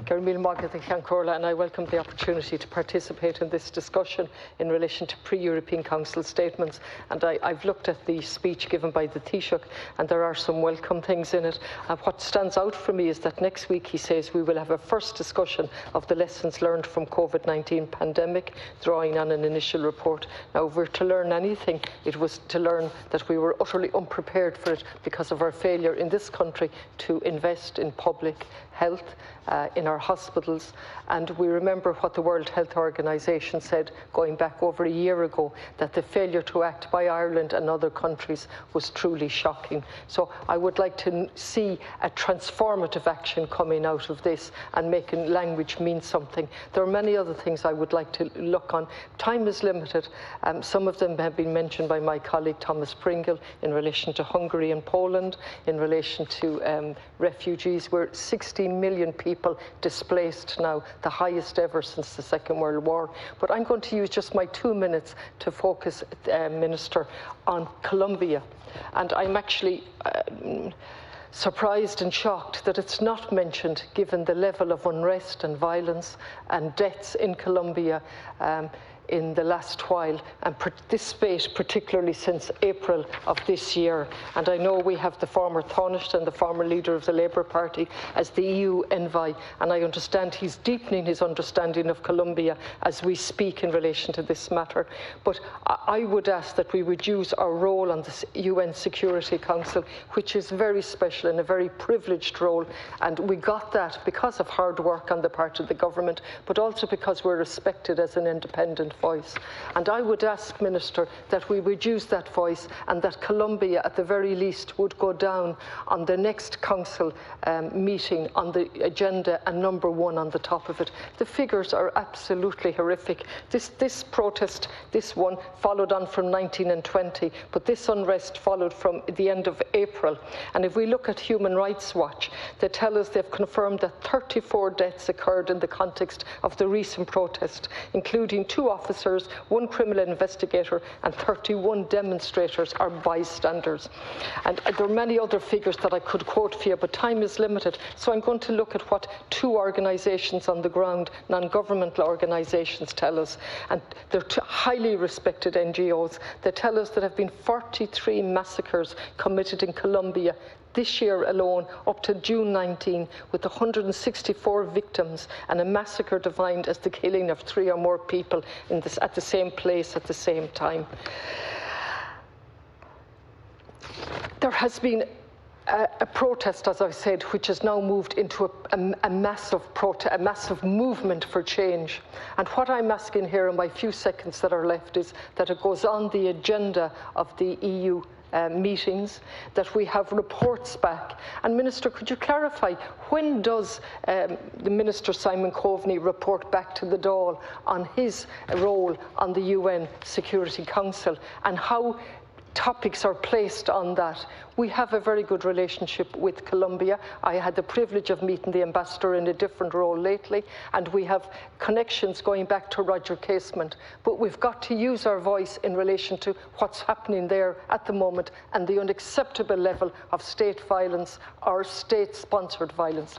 And I welcome the opportunity to participate in this discussion in relation to pre-European Council statements. And I've looked at the speech given by the Taoiseach, and there are some welcome things in it. What stands out for me is that next week he says we will have a first discussion of the lessons learned from COVID-19 pandemic, drawing on an initial report. Now, if we're to learn anything, it was to learn that we were utterly unprepared for it because of our failure in this country to invest in public health, in our hospitals. And we remember what the World Health Organization said going back over a year ago, that the failure to act by Ireland and other countries was truly shocking. So I would like to see a transformative action coming out of this and making language mean something. There are many other things I would like to look on. Time is limited. Some of them have been mentioned by my colleague Thomas Pringle in relation to Hungary and Poland, in relation to refugees. We're 16 million people displaced now, the highest ever since the Second World War. But I'm going to use just my 2 minutes to focus, Minister, on Colombia. And I'm actually surprised and shocked that it's not mentioned, given the level of unrest and violence and deaths in Colombia in the last while, and this spate particularly since April of this year. And I know we have the former Taoiseach and the former leader of the Labour Party as the EU envoy, and I understand he's deepening his understanding of Colombia as we speak in relation to this matter. But I would ask that we would use our role on the UN Security Council, which is very special and a very privileged role, and we got that because of hard work on the part of the government, but also because we're respected as an independent voice. And I would ask, Minister, that we would use that voice, and that Colombia at the very least would go down on the next Council meeting on the agenda and number one on the top of it. The figures are absolutely horrific. This protest, this one, followed on from 19 and 20, but this unrest followed from the end of April. And if we look at Human Rights Watch, they tell us they've confirmed that 34 deaths occurred in the context of the recent protest, including 2 officers, 1 criminal investigator, and 31 demonstrators or bystanders. And there are many other figures that I could quote for you, but time is limited. So I'm going to look at what 2 organisations on the ground, non-governmental organisations, tell us. And they're highly respected NGOs. They tell us there have been 43 massacres committed in Colombia this year alone, up to June 19, with 164 victims, and a massacre defined as the killing of 3 or more people at the same place at the same time. There has been a protest, as I said, which has now moved into a massive movement for change. And what I'm asking here in my few seconds that are left is that it goes on the agenda of the EU meetings, that we have reports back. And Minister, could you clarify, when does the Minister Simon Coveney report back to the Dáil on his role on the UN Security Council, and how topics are placed on that? We have a very good relationship with Colombia. I had the privilege of meeting the ambassador in a different role lately, and we have connections going back to Roger Casement. But we've got to use our voice in relation to what's happening there at the moment and the unacceptable level of state violence or state-sponsored violence.